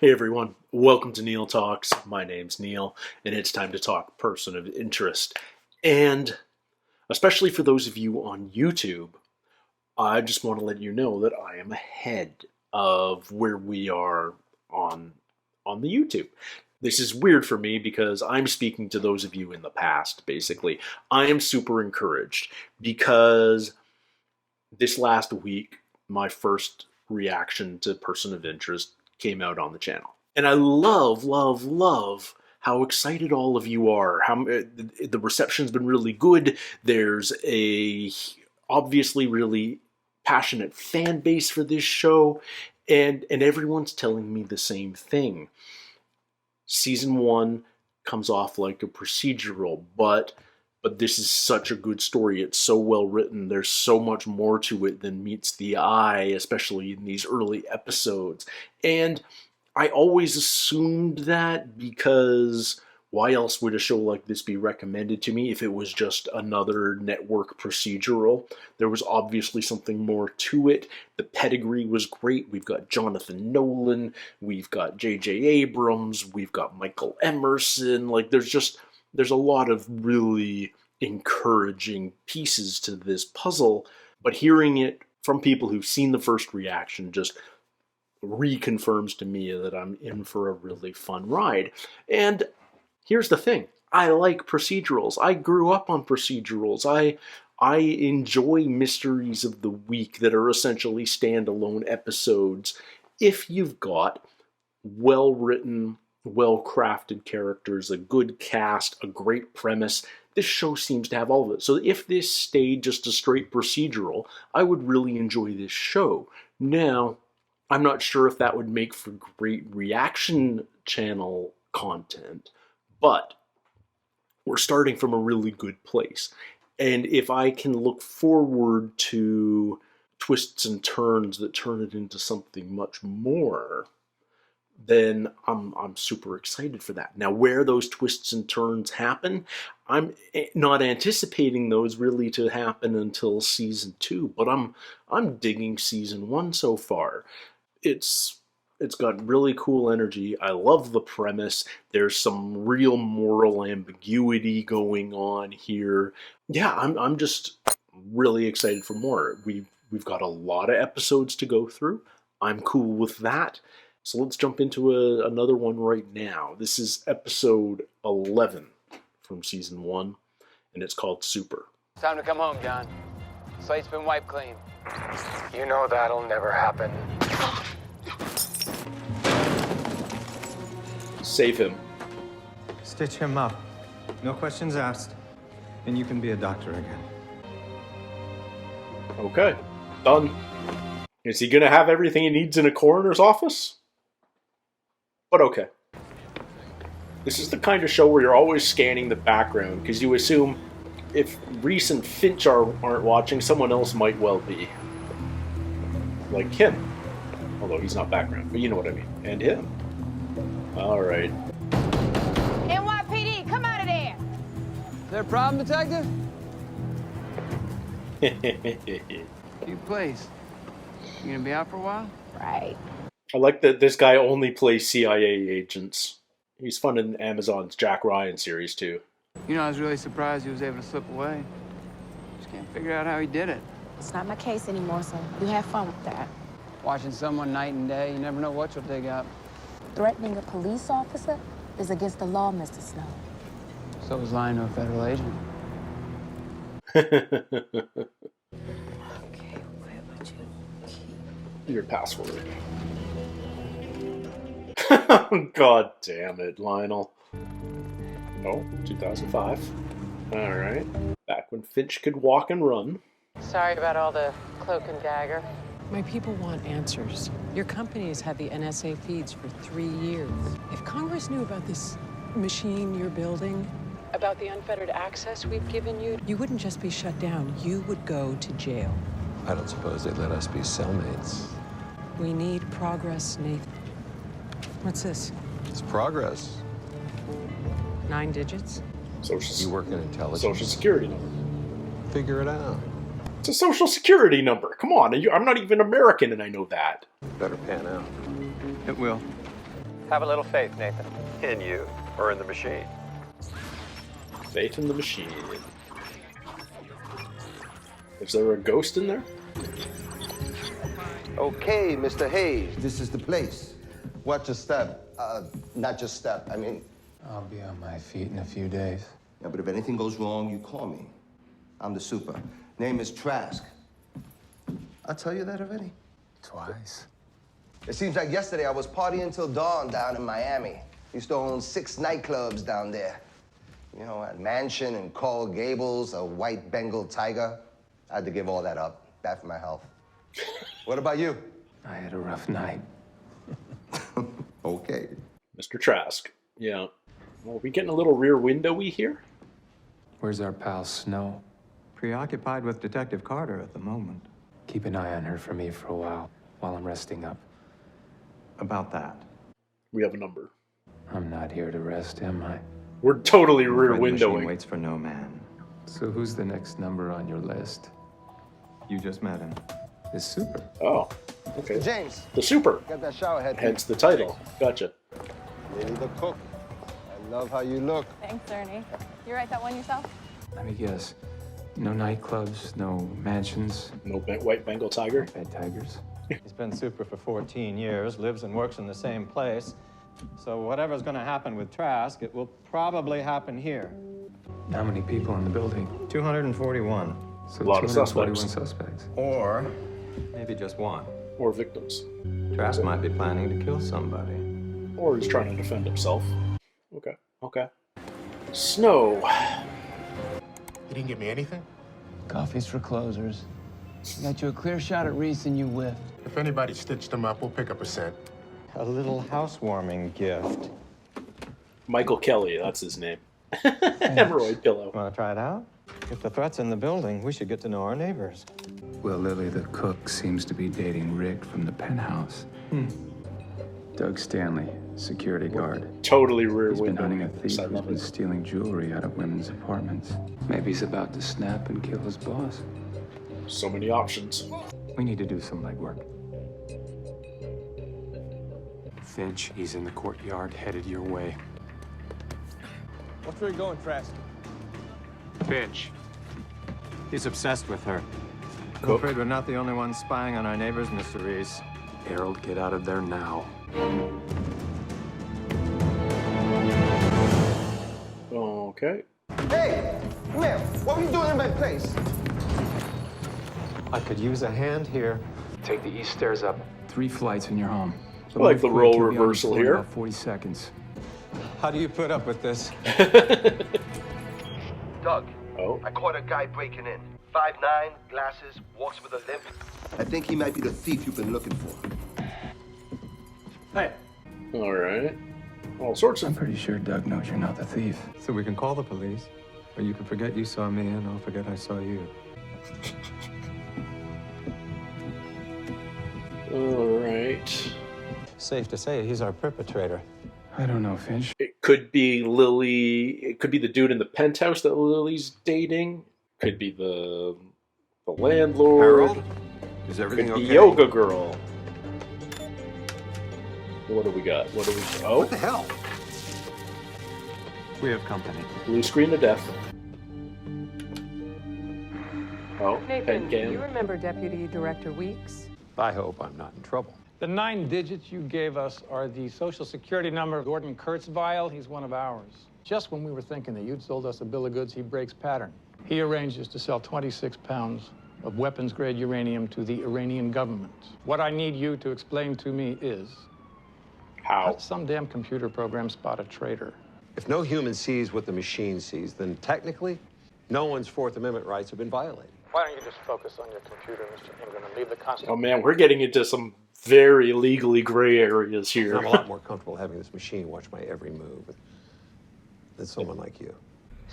Hey everyone, welcome to Neil Talks. My name's Neil, and it's time to talk person of interest. And especially for those of you on YouTube, I just want to let you know that I am ahead of where we are on the YouTube. This is weird for me because I'm speaking to those of you in the past, basically. I am super encouraged because this last week, my first reaction to person of interest came out on the channel. And I love how excited all of you are. How the reception's been really good. There's a obviously really passionate fan base for this show, and everyone's telling me the same thing. Season 1 comes off like a procedural, but this is such a good story. It's so well written. There's so much more to it than meets the eye, especially in these early episodes. And I always assumed that because why else would a show like this be recommended to me if it was just another network procedural? There was obviously something more to it. The pedigree was great. We've got Jonathan Nolan, we've got J.J. Abrams, we've got Michael Emerson. Like, there's a lot of really encouraging pieces to this puzzle, but hearing it from people who've seen the first reaction just reconfirms to me that I'm in for a really fun ride. And here's the thing. I like procedurals. I grew up on procedurals. I enjoy mysteries of the week that are essentially standalone episodes if you've got well-written, well-crafted characters, a good cast, a great premise. This show seems to have all of it. So if this stayed just a straight procedural, I would really enjoy this show. Now, I'm not sure if that would make for great reaction channel content, but we're starting from a really good place. And if I can look forward to twists and turns that turn it into something much more, then I'm super excited for that. Now, where those twists and turns happen, I'm not anticipating those really to happen until season 2, but I'm digging season 1 so far. It's got really cool energy. I love the premise. There's some real moral ambiguity going on here. Yeah, I'm just really excited for more. We've got a lot of episodes to go through. I'm cool with that. So let's jump into another one right now. This is episode 11 from season 1, and it's called Super. Time to come home, John. Slate's been wiped clean. You know that'll never happen. Save him. Stitch him up. No questions asked. And you can be a doctor again. Okay, done. Is he gonna have everything he needs in a coroner's office? But okay. This is the kind of show where you're always scanning the background, because you assume if Reese and Finch aren't watching, someone else might well be. Like him. Although he's not background, but you know what I mean. And him. Alright. NYPD, come out of there! Is there a problem, detective? You please. You gonna be out for a while? Right. I like that this guy only plays CIA agents. He's fun in Amazon's Jack Ryan series, too. You know, I was really surprised he was able to slip away. Just can't figure out how he did it. It's not my case anymore, so you have fun with that. Watching someone night and day, you never know what you'll dig up. Threatening a police officer is against the law, Mr. Snow. So was lying to a federal agent. Okay, where would you keep... Your password. God damn it, Lionel. Oh, 2005. Alright. Back when Finch could walk and run. Sorry about all the cloak and dagger. My people want answers. Your company has had the NSA feeds for 3 years. If Congress knew about this machine you're building, about the unfettered access we've given you, you wouldn't just be shut down, you would go to jail. I don't suppose they'd let us be cellmates. We need progress, Nathan. What's this? It's progress. 9 digits? You work in intelligence. Social Security number. Figure it out. It's a Social Security number. Come on, I'm not even American and I know that. Better pan out. It will. Have a little faith, Nathan. In you, or in the machine. Faith in the machine. Is there a ghost in there? Okay, Mr. Hayes, this is the place. Watch your step. Not just step, I mean... I'll be on my feet in a few days. Yeah, but if anything goes wrong, you call me. I'm the super. Name is Trask. I tell you that already? Twice. It seems like yesterday I was partying till dawn down in Miami. Used to own 6 nightclubs down there. You know, a mansion in Coral Gables, a white Bengal tiger. I had to give all that up. Bad for my health. What about you? I had a rough night. Okay. Mr. Trask. Yeah. Well, are we getting a little rear windowy here? Where's our pal Snow? Preoccupied with Detective Carter at the moment. Keep an eye on her for me for a while I'm resting up. About that. We have a number. I'm not here to rest, am I? We're totally rear The machine windowing. waits for no man. So who's the next number on your list? You just met him. The super. Oh, okay. James, The super. got that shower head. Hence the title. Gotcha. Lily the cook. I love how you look. Thanks, Ernie. You write that one yourself? Let me guess. No nightclubs, no mansions, No white Bengal tiger. bed tigers. He's been super for 14 years, lives and works in the same place. So whatever's going to happen with Trask, it will probably happen here. How many people in the building? 241. So A lot of 241 suspects. suspects. Or maybe just one. Or victims. Trask might be planning to kill somebody. Or he's trying to defend himself. Okay. Okay. Snow. You didn't give me anything? Coffee's for closers. Got you a clear shot at Reese and you whiffed. If anybody stitched them up, we'll pick up a cent. A little housewarming gift. Michael Kelly, that's his name. Hemorrhoid pillow. Want to try it out? If the threat's in the building, we should get to know our neighbors. Well, Lily the cook seems to be dating Rick from the penthouse. Doug Stanley, security guard. Totally rear He's been window. hunting a thief I who's love been it. stealing jewelry out of women's apartments. Maybe he's about to snap and kill his boss. So many options. We need to do some legwork. Finch, he's in the courtyard, headed your way. What's where you going, Trask? Finch. He's obsessed with her. I'm Cook. afraid we're not the only ones spying on our neighbors, Mr. Reese. Harold, get out of there now. Okay. Hey, come here. What were you doing in my place? I could use a hand here. Take the east stairs up. 3 flights and you're home. I like the Move quick, role you'll be on the reversal floor in here. About 40 seconds. How do you put up with this? Doug, Oh. I caught a guy breaking in. 5'9", glasses, walks with a limp. I think he might be the thief you've been looking for. Hey. All right. All sorts I'm of. pretty sure Doug knows you're not the thief. So we can call the police, or you can forget you saw me and I'll forget I saw you. All right. Safe to say he's our perpetrator. I don't know, Finch. It could be Lily. It could be the dude in the penthouse that Lily's dating. Could be the landlord. Harold? Is Could everything be okay? Yoga Girl. What do we got? What do we? Oh, What the hell? We have company. blue screen to death. Oh, pen Nathan, do you cam. remember Deputy Director Weeks? I hope I'm not in trouble. The 9 digits you gave us are the Social Security number of Gordon Kurzweil. He's one of ours. Just when we were thinking that you'd sold us a bill of goods, he breaks pattern. He arranges to sell 26 pounds of weapons-grade uranium to the Iranian government. What I need you to explain to me is, how How? did some damn computer program spot a traitor? If no human sees what the machine sees, then technically, no one's Fourth Amendment rights have been violated. Why don't you just focus on your computer, Mr. Ingram, and leave the constant... Oh man, we're getting into some very legally gray areas here. I'm a lot more comfortable having this machine watch my every move than someone like you.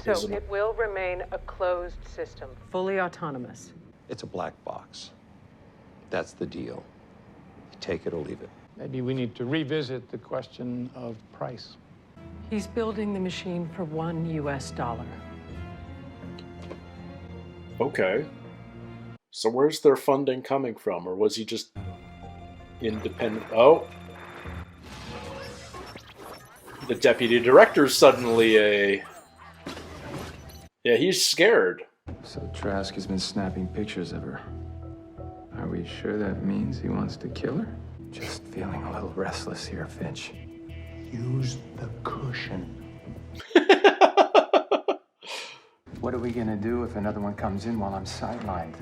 So it will remain a closed system, fully autonomous. It's a black box. That's the deal. You take it or leave it. Maybe we need to revisit the question of price. He's building the machine for $1 US. Okay. So where's their funding coming from? Or was he just independent? Oh. The deputy director's suddenly a... Yeah, he's scared. So Trask has been snapping pictures of her. Are we sure that means he wants to kill her? Just feeling a little restless here, Finch. Use the cushion. What are we gonna do if another one comes in while I'm sidelined?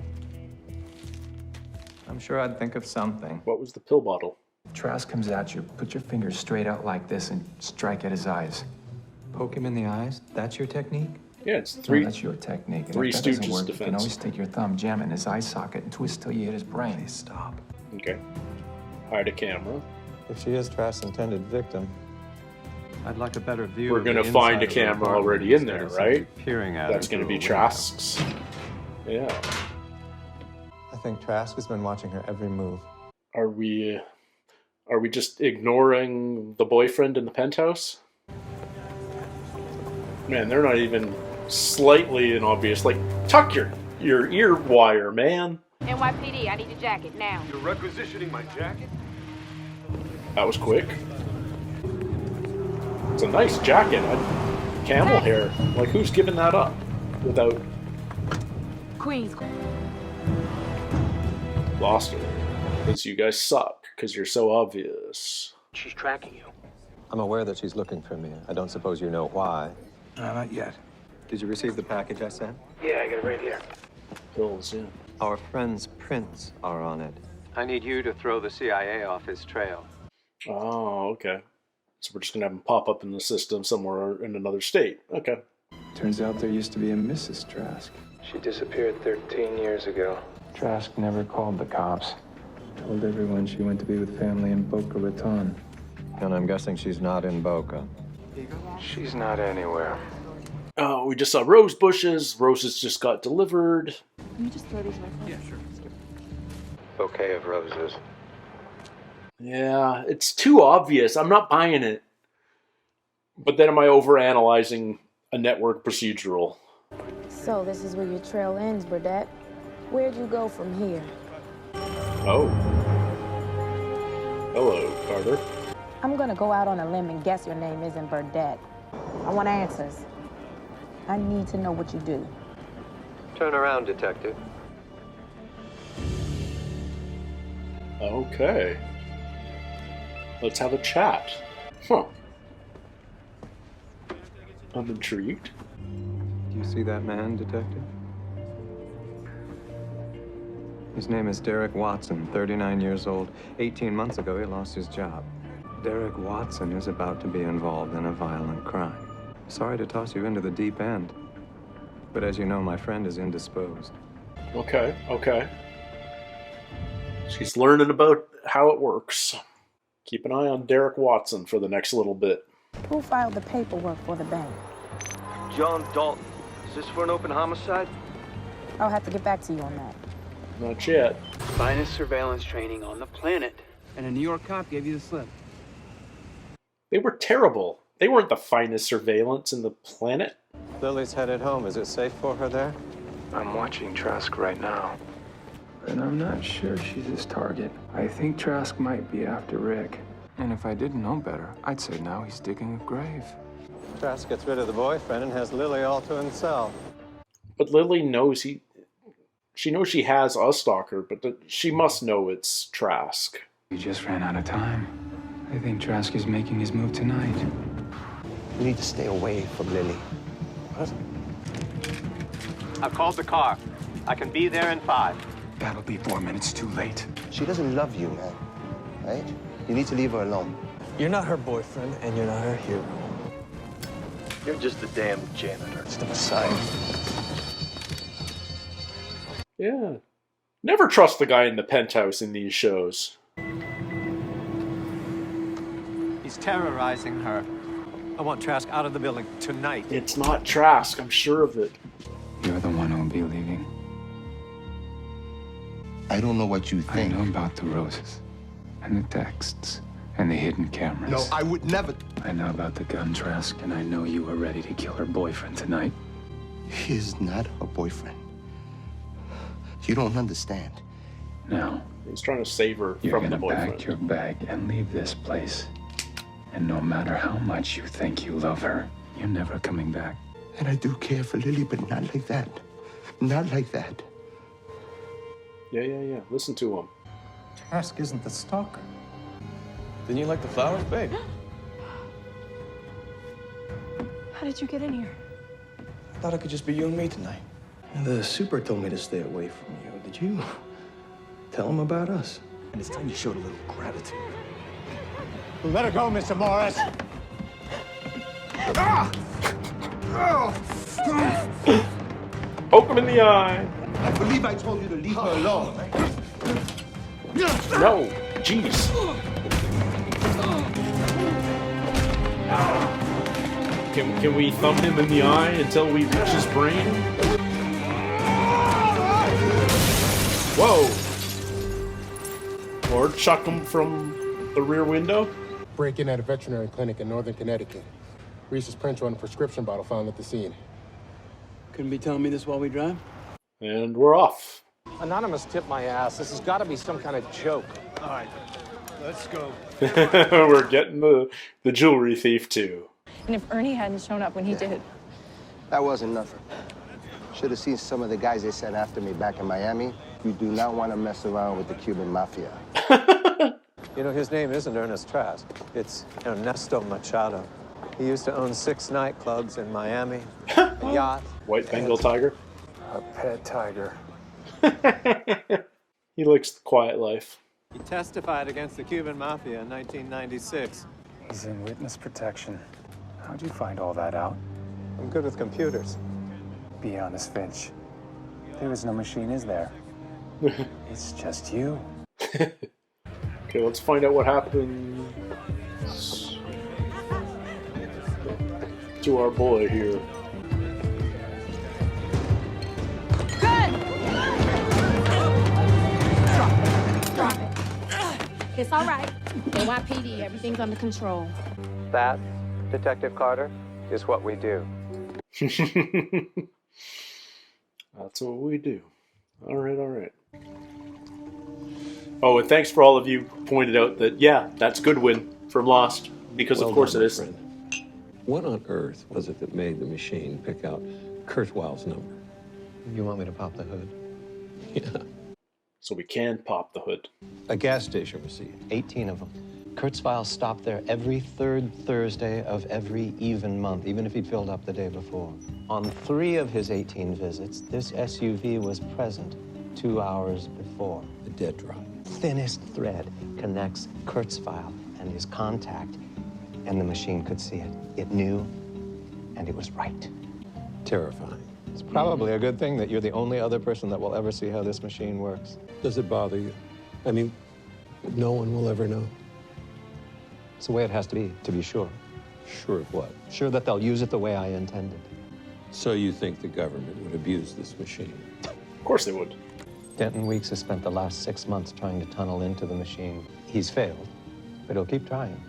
I'm sure I'd think of something. What was the pill bottle? Trask comes at you, put your fingers straight out like this and strike at his eyes. Poke him in the eyes? That's your technique? Yeah, it's No, three. that's your technique. And Three if that doesn't Stooges work, defense. You can always take your thumb, jam it in his eye socket, and twist till you hit his brain. Please stop. Okay. Hide a camera. If she is Trask's intended victim, I'd like a better view. We're of the gonna find a inside of her camera apartment already in there, instead of simply right? Peering at That's her gonna through be a window. Trask's. Yeah. I think Trask has been watching her every move. Are we just ignoring the boyfriend in the penthouse? Man, they're not even slightly and obvious. Like, tuck your ear wire, man. NYPD, I need your jacket now. You're requisitioning my jacket? That was quick. It's a nice jacket. Camel hair. Like, who's giving that up without... Queens. Lost her. Because you guys suck. Because you're so obvious. She's tracking you. I'm aware that she's looking for me. I don't suppose you know why. Not yet. Did you receive the package I sent? Yeah, I got it right here. Pills, yeah. Our friend's prints are on it. I need you to throw the CIA off his trail. Oh, okay. So we're just going to have them pop up in the system somewhere in another state. Okay. Turns out there used to be a Mrs. Trask. She disappeared 13 years ago. Trask never called the cops. Told everyone she went to be with family in Boca Raton. And I'm guessing she's not in Boca. She's not anywhere. We just saw rose bushes. Roses just got delivered. Can you just throw these away? Yeah, sure. Bouquet of roses. Yeah, it's too obvious. I'm not buying it. But then am I overanalyzing a network procedural? So this is where your trail ends, Burdette. Where'd you go from here? Oh. Hello, Carter. I'm gonna go out on a limb and guess your name isn't Burdette. I want answers. I need to know what you do. Turn around, detective. Okay. Let's have a chat. Huh. I'm intrigued. Do you see that man, detective? His name is Derek Watson, 39 years old. 18 months ago, he lost his job. Derek Watson is about to be involved in a violent crime. Sorry to toss you into the deep end, but as you know, my friend is indisposed. Okay, okay. She's learning about how it works. Keep an eye on Derek Watson for the next little bit. Who filed the paperwork for the bank? John Dalton. Is this for an open homicide? I'll have to get back to you on that. Not yet. Finest surveillance training on the planet. And a New York cop gave you the slip. They were terrible. They weren't the finest surveillance in the planet. Lily's headed home. Is it safe for her there? I'm watching Trask right now. And I'm not sure she's his target. I think Trask might be after Rick. And if I didn't know better, I'd say now he's digging a grave. Trask gets rid of the boyfriend and has Lily all to himself. But Lily knows she knows she has a stalker, but she must know it's Trask. We just ran out of time. I think Trask is making his move tonight. You need to stay away from Lily. What? I've called the car. I can be there in 5. That'll be 4 minutes too late. She doesn't love you, man. Right? You need to leave her alone. You're not her boyfriend, and you're not her hero. You're just a damn janitor. It's the Messiah. Yeah. Never trust the guy in the penthouse in these shows. He's terrorizing her. I want Trask out of the building tonight. It's not Trask, I'm sure of it. You're the one who'll be leaving. I don't know what you think. I know about the roses, and the texts, and the hidden cameras. No, I would never. I know about the gun, Trask, and I know you were ready to kill her boyfriend tonight. He's not her boyfriend. You don't understand. Now, He's trying to save her you're from gonna the boyfriend. pack your bag and leave this place. And no matter how much you think you love her, you're never coming back. And I do care for Lily, but not like that. Not like that. Yeah. Listen to him. Trask isn't the stalker. Didn't you like the flowers, babe? How did you get in here? I thought it could just be you and me tonight. The super told me to stay away from you. Did you tell him about us? And it's time you showed a little gratitude. Let her go, Mr. Morris. Poke him in the eye. I believe I told you to leave her alone. No, jeez. Can we thumb him in the eye until we reach his brain? Whoa! Or chuck him from the rear window? Break-in at a veterinary clinic in northern Connecticut. Reese's printer on a prescription bottle found at the scene. Couldn't be telling me this while we drive? And we're off. Anonymous tipped my ass. This has got to be some kind of joke. All right, let's go. We're getting the jewelry thief too. And if Ernie hadn't shown up when he did. That wasn't nothing. Should have seen some of the guys they sent after me back in Miami. You do not want to mess around with the Cuban mafia. You know, his name isn't Ernest Trask. It's Ernesto Machado. He used to own 6 nightclubs in Miami, a yacht. White Bengal tiger. A pet tiger. He likes the quiet life. He testified against the Cuban mafia in 1996. He's in witness protection. How'd you find all that out? I'm good with computers. Be honest, Finch. There is no machine, is there? It's just you. Okay, let's find out what happens to our boy here. Drop it. It's all right. NYPD, everything's under control. That, Detective Carter, is what we do. That's what we do. All right. Oh, and thanks for all of you who pointed out that, yeah, that's Goodwin from Lost, because Well of course done, it my is. friend. What on earth was it that made the machine pick out Kurzweil's number? You want me to pop the hood? Yeah. So we can pop the hood. A gas station receipt. 18 of them. Kurzweil stopped there every third Thursday of every even month, even if he'd filled up the day before. On 3 of his 18 visits, this SUV was present 2 hours before. The dead drop. Thinnest thread connects Kurzweil and his contact, and the machine could see it. It knew, and it was right. Terrifying. It's probably a good thing that you're the only other person that will ever see how this machine works. Does it bother you? I mean, no one will ever know. It's the way it has to be sure. Sure of what? Sure that they'll use it the way I intended. So you think the government would abuse this machine? Of course they would. Denton Weeks has spent the last 6 months trying to tunnel into the machine. He's failed, but he'll keep trying.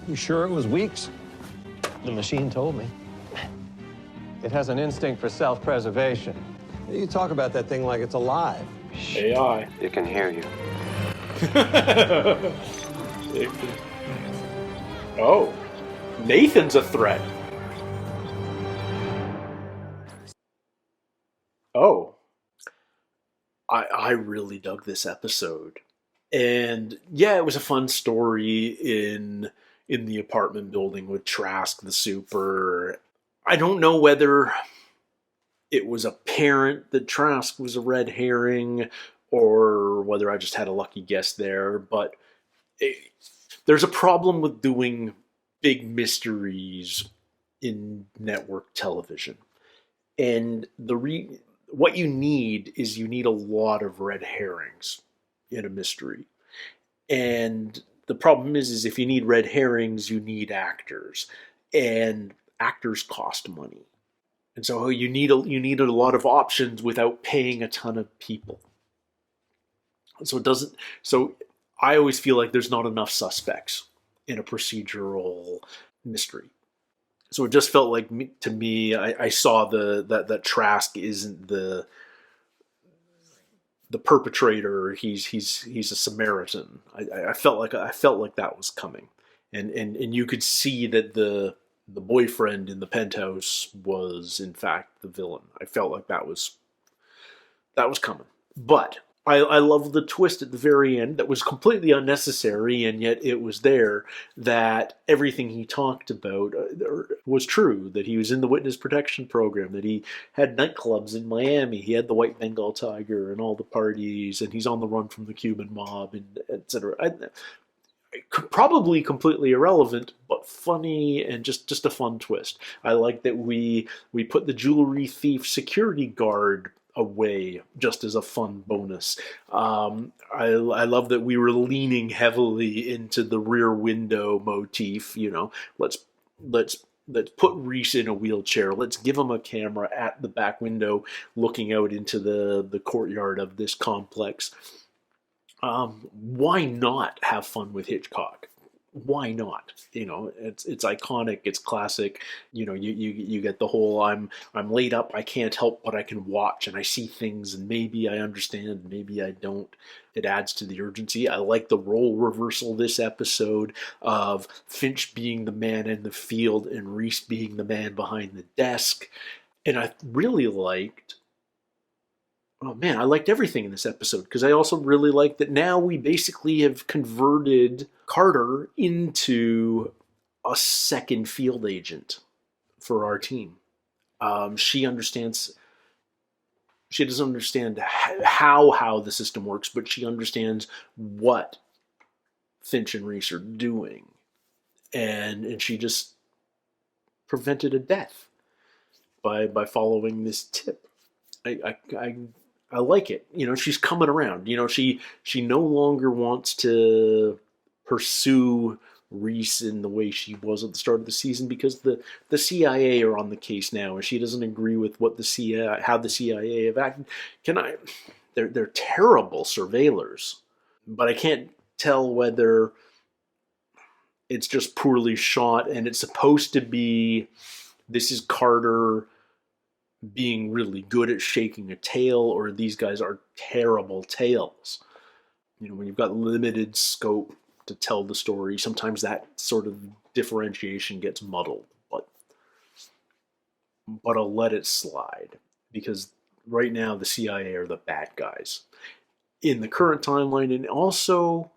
You sure it was Weeks? The machine told me. It has an instinct for self-preservation. You talk about that thing like it's alive. AI. It can hear you. Oh, Nathan's a threat. Oh. I really dug this episode. And yeah, it was a fun story in the apartment building with Trask the Super. I don't know whether it was apparent that Trask was a red herring or whether I just had a lucky guess there, but there's a problem with doing big mysteries in network television. And what you need is you need a lot of red herrings in a mystery. And the problem is if you need red herrings, you need actors. And actors cost money. And so you need a lot of options without paying a ton of people. So I always feel like there's not enough suspects in a procedural mystery. So it just felt like to me, I saw that Trask isn't the perpetrator. He's a Samaritan. I felt like that was coming, and you could see that the boyfriend in the penthouse was in fact the villain. I felt like that was coming. But I love the twist at the very end that was completely unnecessary, and yet it was there, that everything he talked about was true, that he was in the witness protection program, that he had nightclubs in Miami, he had the White Bengal Tiger and all the parties, and he's on the run from the Cuban mob, and etc. Probably completely irrelevant, but funny and just a fun twist. I like that we put the jewelry thief security guard away just as a fun bonus. I love that we were leaning heavily into the Rear Window motif. Let's put Reese in a wheelchair. Let's give him a camera at the back window looking out into the courtyard of this complex. Why not have fun with Hitchcock? Why not? It's iconic, it's classic. You get the whole I'm laid up, I can't help but I can watch, and I see things, and maybe I understand, maybe I don't. It adds to the urgency. I like the role reversal this episode of Finch being the man in the field and Reese being the man behind the desk. And I really liked everything in this episode, because I also really like that now we basically have converted Carter into a second field agent for our team. She doesn't understand how the system works, but she understands what Finch and Reese are doing. And she just prevented a death by following this tip. I like it. She's coming around. She no longer wants to pursue Reese in the way she was at the start of the season, because the CIA are on the case now, and she doesn't agree with how the CIA have acted. They're terrible surveillors, but I can't tell whether it's just poorly shot and it's supposed to be this is Carter being really good at shaking a tail, or these guys are terrible tales. When you've got limited scope to tell the story, sometimes that sort of differentiation gets muddled, but I'll let it slide, because right now the CIA are the bad guys in the current timeline, and also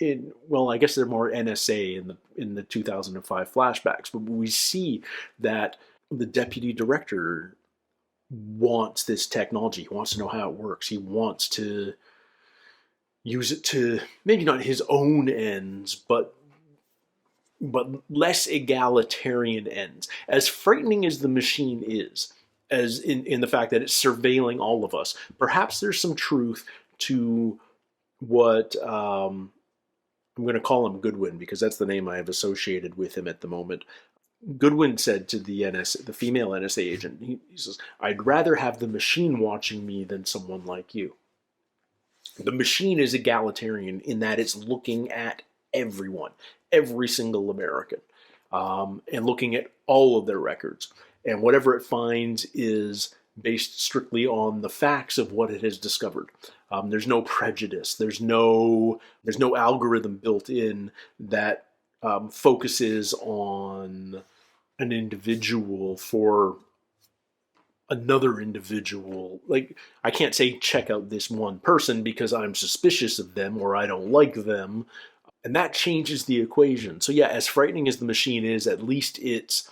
I guess they're more NSA in the 2005 flashbacks, but we see that the deputy director wants this technology. He wants to know how it works. He wants to use it to maybe not his own ends, but less egalitarian ends. As frightening as the machine is, as in the fact that it's surveilling all of us, perhaps there's some truth to what I'm going to call him Goodwin, because that's the name I have associated with him at the moment. Goodwin said to the female NSA agent, he says, "I'd rather have the machine watching me than someone like you." The machine is egalitarian in that it's looking at everyone, every single American, and looking at all of their records. And whatever it finds is based strictly on the facts of what it has discovered. There's no prejudice. There's no algorithm built in that focuses on an individual for another individual. Like, I can't say check out this one person because I'm suspicious of them or I don't like them, and that changes the equation. So yeah, as frightening as the machine is, at least it's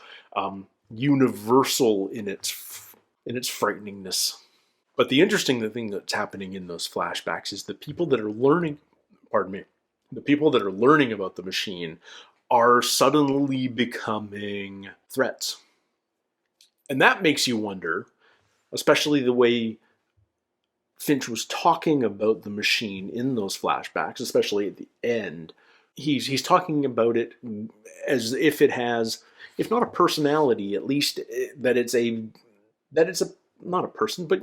universal in its frighteningness. But the interesting thing that's happening in those flashbacks is the people that are learning about the machine are suddenly becoming threats. And that makes you wonder, especially the way Finch was talking about the machine in those flashbacks, especially at the end. He's talking about it as if it has, if not a personality, at least that it's not a person, but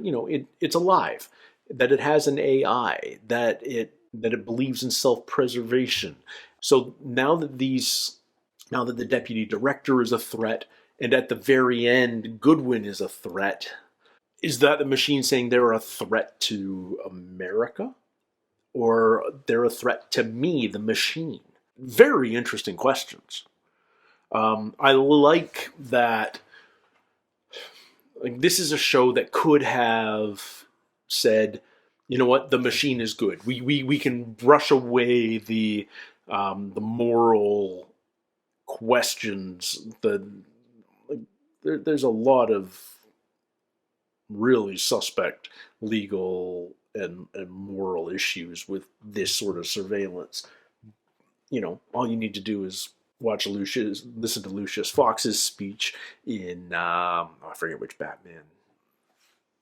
it's alive, that it has an AI, that it believes in self-preservation. So now that the deputy director is a threat, and at the very end Goodwin is a threat, is that the machine saying they're a threat to America? Or they're a threat to me, the machine? very interesting questions. I like that. Like, this is a show that could have said, you know what, the machine is good. We can brush away the moral questions. There's a lot of really suspect legal and moral issues with this sort of surveillance. You know, all you need to do is listen to Lucius Fox's speech in I forget which Batman.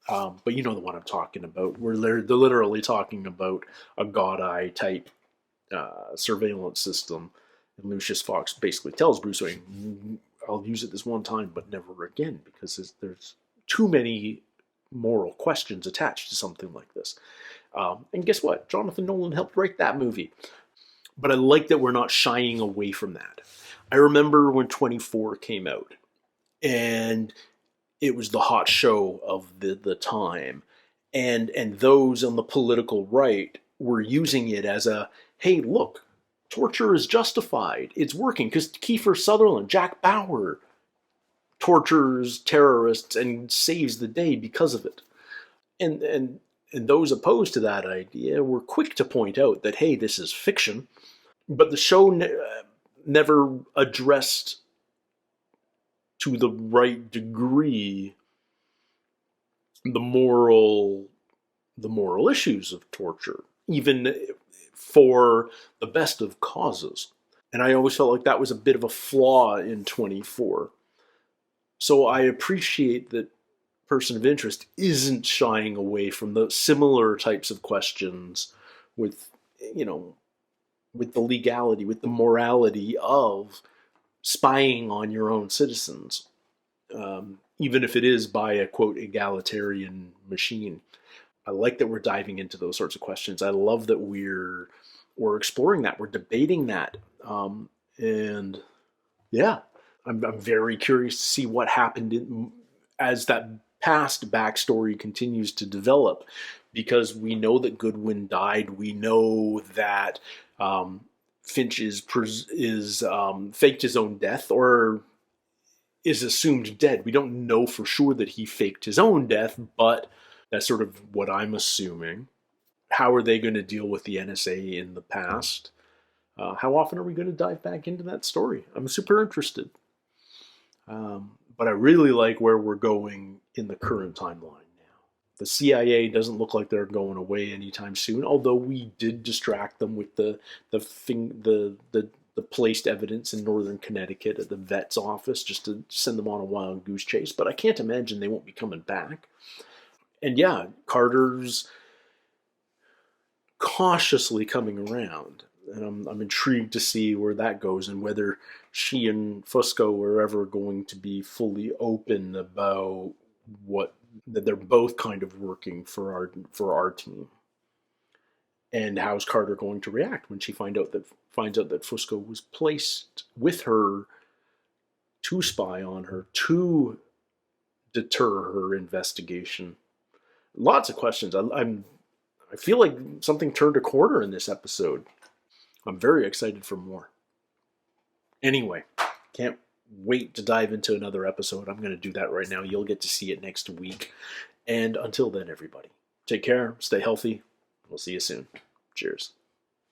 But you know the one I'm talking about, where they're literally talking about a God Eye type surveillance system, and Lucius Fox basically tells Bruce Wayne, "I'll use it this one time, but never again, because there's too many moral questions attached to something like this." And guess what? Jonathan Nolan helped write that movie. But I like that we're not shying away from that. I remember when 24 came out, and it was the hot show of the time, and those on the political right were using it as a, hey, look, torture is justified. It's working, because Kiefer Sutherland, Jack Bauer, tortures terrorists and saves the day because of it. And those opposed to that idea were quick to point out that, hey, this is fiction. But the show never addressed to the right degree the moral issues of torture, even for the best of causes. And I always felt like that was a bit of a flaw in 24. So I appreciate that Person of Interest isn't shying away from the similar types of questions with, you know, with the legality, with the morality of spying on your own citizens, even if it is by a, quote, egalitarian machine. I like that we're diving into those sorts of questions. I love that we're exploring that, we're debating that. And yeah, I'm very curious to see what happened as that past backstory continues to develop, because we know that Goodwin died. We know that Finch is faked his own death, or is assumed dead. We don't know for sure that he faked his own death, but that's sort of what I'm assuming. How are they going to deal with the NSA in the past? How often are we going to dive back into that story? I'm super interested. But I really like where we're going in the current timeline now. The CIA doesn't look like they're going away anytime soon, although we did distract them with the placed evidence in northern Connecticut at the vet's office just to send them on a wild goose chase. But I can't imagine they won't be coming back. And yeah, Carter's cautiously coming around. And I'm intrigued to see where that goes, and whether she and Fusco are ever going to be fully open about that they're both kind of working for our team. And how's Carter going to react when she finds out that Fusco was placed with her to spy on her, to deter her investigation? Lots of questions. I feel like something turned a corner in this episode. I'm very excited for more. Anyway, can't wait to dive into another episode. I'm going to do that right now. You'll get to see it next week. And until then, everybody, take care, stay healthy. We'll see you soon. Cheers.